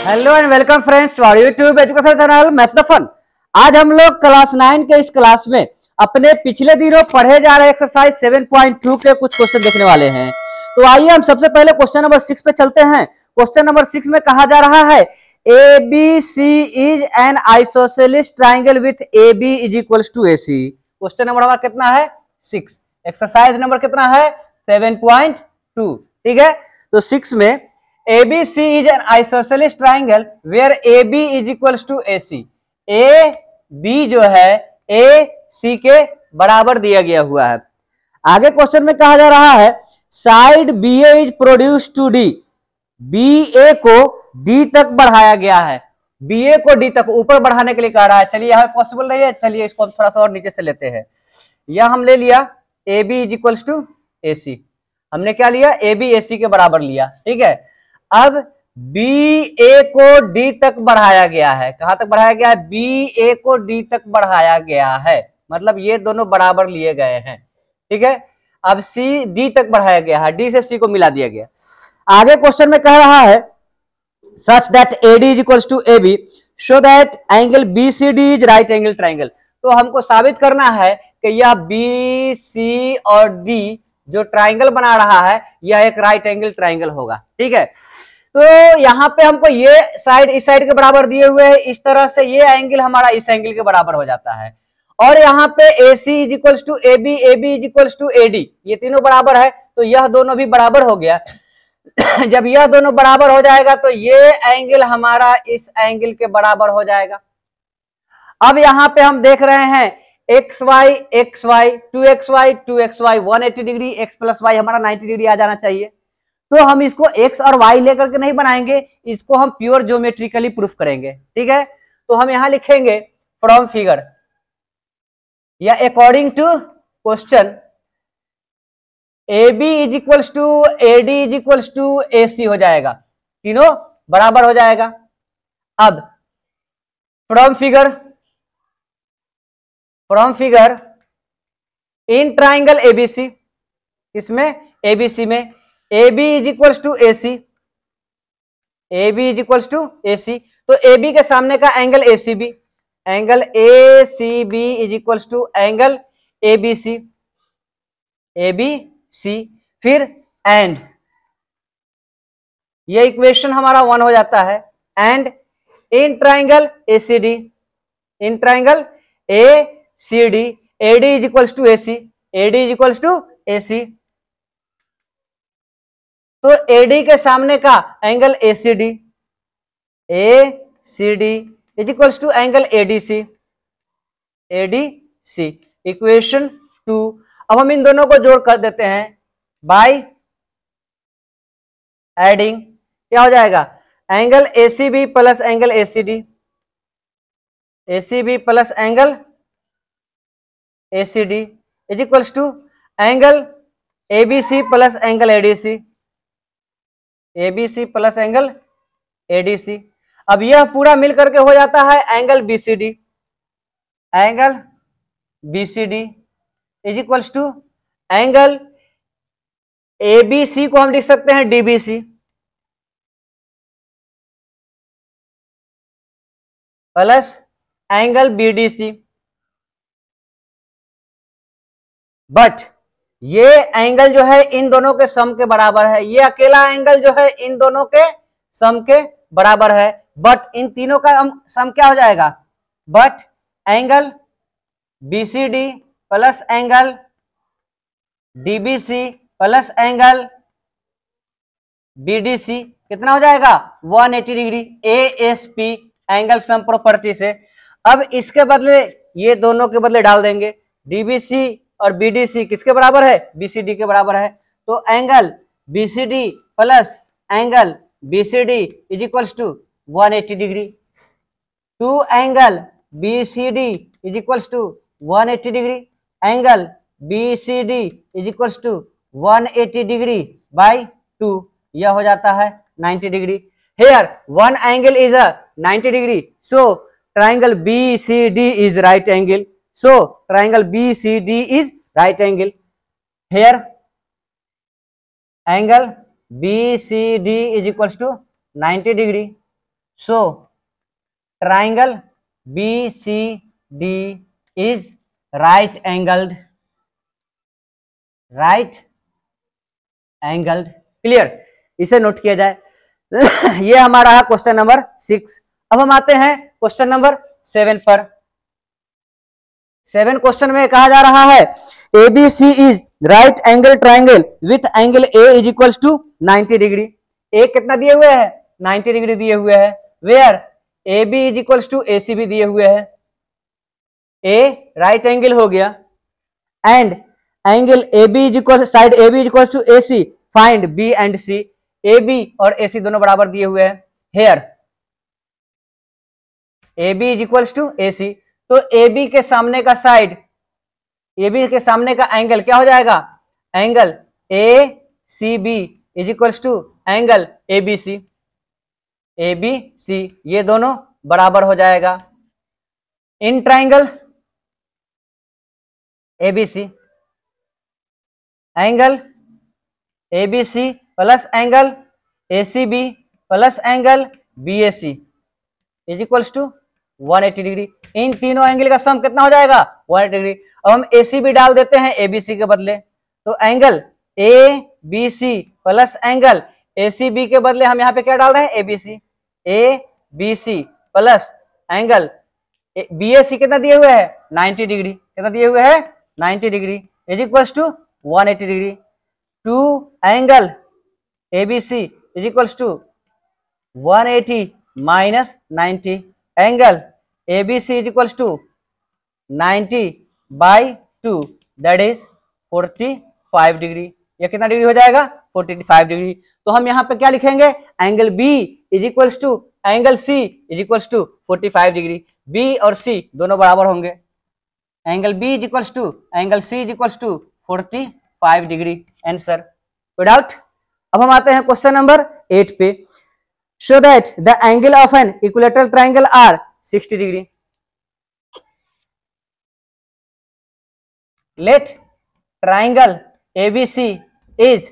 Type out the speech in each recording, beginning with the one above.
Hello and welcome friends to our YouTube education channel maths the fun. आज हम लोग class 9 के इस क्लास में अपने पिछले दिनों पढ़े जा रहे एक्सरसाइज 7.2 के कुछ क्वेश्चन देखने वाले हैं। तो आइए हम सबसे पहले क्वेश्चन नंबर 6 पे चलते हैं। क्वेश्चन नंबर 6 में कहा जा रहा है ABC is an isosceles triangle with AB is equals to AC। Question number हमारा कितना है 6, एक्सरसाइज नंबर कितना है 7.2। ठीक है, तो 6 में ABC is an isosceles triangle where AB is equals to AC। AB जो है AC के बराबर दिया गया हुआ है। आगे क्वेश्चन में कहा जा रहा है side BA is produced to D। BA को D तक बढ़ाया गया है। BA को D तक ऊपर बढ़ाने के लिए कह रहा है। चलिए यहाँ पॉसिबल नहीं है, चलिए इसको थोड़ा सा और नीचे से लेते हैं। यह हम ले लिया AB is equals to AC। हमने क्या लिया AB AC के बराबर लिया। ठीक है, अब BA को D तक बढ़ाया गया है। कहां तक बढ़ाया गया है? BA को D तक बढ़ाया गया है, मतलब ये दोनों बराबर लिए गए हैं। ठीक है, अब C D तक बढ़ाया गया है, D से C को मिला दिया गया। आगे क्वेश्चन में कह रहा है such that AD is equals to AB show that angle BCD is right angle triangle. तो हमको साबित करना है कि यह BC और D जो ट्राइंगल बना रहा है यह एक राइट एंगल ट्राइंगल होगा। ठीक है, तो यहाँ पे हमको ये साइड इस साइड के बराबर दिए हुए हैं, इस तरह से ये एंगल हमारा इस एंगल के बराबर हो जाता है। और यहाँ पे AC is equals to AB, AB is equals to AD, ये तीनों बराबर है तो यह दोनों भी बराबर हो गया। जब यह दोनों बराबर हो जाएगा तो ये एंगल हमारा इस एंगल के बराबर हो जाएगा। अब यहाँ पे हम देख रहे हैं XY XY 2XY 2XY 180 degree, X plus Y हमारा 90 डिग्री आ जाना चाहिए। तो हम इसको X और Y लेकर के नहीं बनाएंगे, इसको हम प्योर ज्योमेट्रिकली प्रूफ करेंगे। ठीक है, तो हम यहां लिखेंगे फ्रॉम फिगर या according to question AB is equals to AD is equals to AC हो जाएगा, तीनों बराबर हो जाएगा। अब from figure in triangle ABC, इसमें ABC में AB is equals to AC, AB is equals to AC, तो AB के सामने का angle ACB, angle ACB is equals to angle ABC, ABC। फिर एंड ये इक्वेशन हमारा 1 हो जाता है। And in triangle ACD, in triangle ACD AD is equals to AC, AD is equals to AC, तो AD के सामने का angle ACD, ACD is equals to angle ADC, ADC। Equation 2। अब हम इन दोनों को जोड़ कर देते हैं बाय एडिंग, क्या हो जाएगा angle ACB plus angle ACD, ACB plus angle ACD is equals to angle ABC plus angle ADC, ABC plus angle ADC। अब यह पूरा मिल करके हो जाता है angle BCD, angle BCD is equals to angle ABC को हम लिख सकते हैं DBC plus angle BDC। But ये एंगल जो है इन दोनों के सम के बराबर है, ये अकेला एंगल जो है इन दोनों के सम के बराबर है। बट इन तीनों का सम क्या हो जाएगा? But angle BCD plus angle DBC plus angle BDC कितना हो जाएगा 180 degree ASP angle sum property से। अब इसके बदले ये दोनों के बदले डाल देंगे, DBC और BDC किसके बराबर है? BCD के बराबर है। तो angle BCD plus angle BCD is equals to 180 degree, two angle BCD is equals to 180 degree, angle BCD is equals to 180 degree by 2, यह हो जाता है 90 degree. Here one angle is a 90 degree, so triangle BCD is right angle. So triangle BCD is right angle. Here angle BCD is equals to 90 degree. So triangle BCD is right angled, clear, इसे note किया जाए। ये हमारा है question number 6। अब हम आते हैं क्वेश्चन नंबर 7 पर। 7 क्वेश्चन में कहा जा रहा है ABC is right angle triangle with angle A is equals to 90 degree. A कितना दिए हुए है? 90 डिग्री दिए हुए है। Where AB is equals to AC भी दिए हुए है। ए राइट एंगल हो गया and angle AB is equal, side AB is equals to AC, find B and C। AB और AC दोनों बराबर दिए हुए हैं। Here AB is equals to AC, तो AB के सामने का साइड, AB के सामने का एंगल क्या हो जाएगा? Angle ACB is equals to angle ABC, ये दोनों बराबर हो जाएगा। In triangle ABC, angle ABC plus angle ACB plus angle BAC is equals to 180 degree. इन तीनों एंगल का सम कितना हो जाएगा? 180 डिग्री। अब हम ACB डाल देते हैं ABC के बदले, तो angle ABC plus angle ACB के बदले हम यहाँ पे क्या डाल रहे हैं? ABC प्लस एंगल BAC कितना दिए हुए है? 90 डिग्री। कितना दिए हुए है? 90 degree is equals to 180 degree. Two angle ABC is equals to 180 minus 90, angle ABC is equals to 90 by 2 that is 45 degree. ये कितना डिग्री हो जाएगा? 45 डिग्री। तो हम यहाँ पे क्या लिखेंगे? Angle B is equals to angle C is equals to 45 degree. B और C दोनों बराबर होंगे। Angle B is equals to angle C is equals to 45 degree. Answer. कोई डाउट? अब हम आते हैं क्वेश्चन नंबर 8 पे। Show that the angle of an equilateral triangle are 60 degree. Let triangle ABC is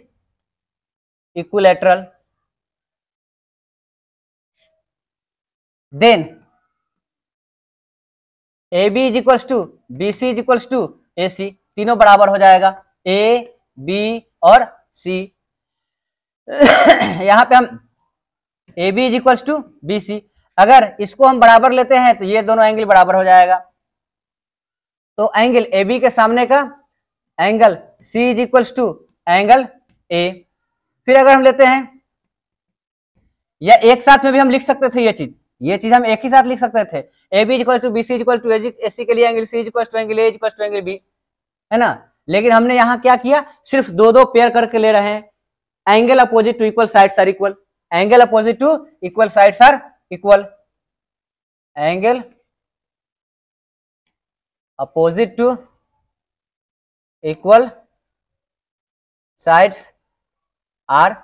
equilateral, then AB is equals to BC is equals to AC, तीनों बराबर हो जाएगा, A B और C। यहां पे हम AB is equals to BC, अगर इसको हम बराबर लेते हैं तो ये दोनों एंगल बराबर हो जाएगा। तो एंगल AB के सामने का angle C is equals to angle A। फिर अगर हम लेते हैं, या एक साथ में भी हम लिख सकते थे ये चीज हम एक ही साथ लिख सकते थे। AB is equal to BC is equal to AC के लिए angle C is equal to angle A is equal to angle B, है ना। लेकिन हमने यहाँ क्या किया? सिर्फ दो पेयर करके ले रहे हैं। Angle opposite to equal sides are equal, angle opposite to equal sides are equal, angle opposite to equal sides are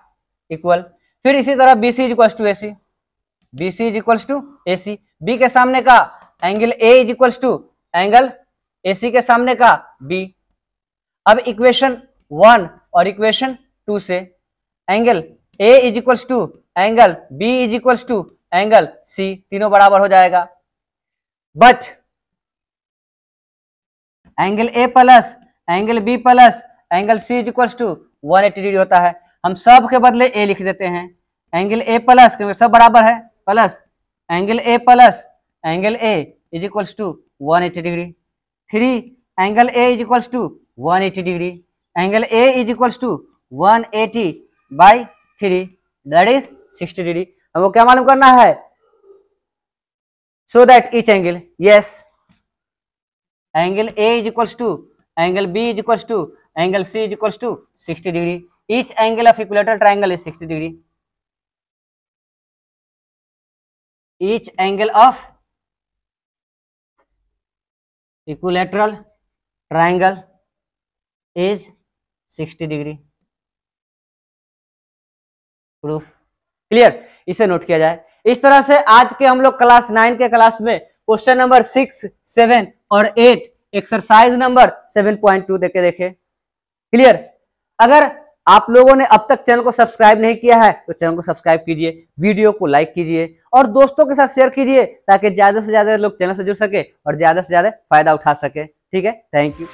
equal. फिर इसी तरह BC is equal to AC, BC is equal to AC, B के सामने का angle A is equal to angle AC के सामने का B। अब इक्वेशन 1 और इक्वेशन 2 से angle A is equal to angle B is equal to angle C, तीनों बराबर हो जाएगा। But angle A plus angle B plus angle C is equal to 180 degree होता है। हम सब के बदले A लिख देते हैं। एंगल A प्लस, क्योंकि सब बराबर है, plus angle A plus angle A is equal to 180 degree. 3 angle A is equal to 180 degree, angle A is equal to 180 by 3 that is 60 degree. हमको क्या मालूम करना है? So that each angle, yes, angle A is equal to angle B is equal to angle C is equal to 60 degree. Each angle of equilateral triangle is 60 degree. Each angle of equilateral triangle is 60 degree. Proof clear? इसे note किया जाए। इस तरह से आज के हम लोग क्लास 9 के क्लास में क्वेश्चन नंबर 6, 7 और 8 एक्सरसाइज नंबर 7.2 देखे। क्लियर? अगर आप लोगों ने अब तक चैनल को सब्सक्राइब नहीं किया है तो चैनल को सब्सक्राइब कीजिए, वीडियो को लाइक कीजिए और दोस्तों के साथ शेयर कीजिए ताकि ज्यादा से ज्यादा लोग चैनल से जुड़ सके और ज्यादा से ज्यादा फायदा उठा सके। ठीक है, थैंक यू।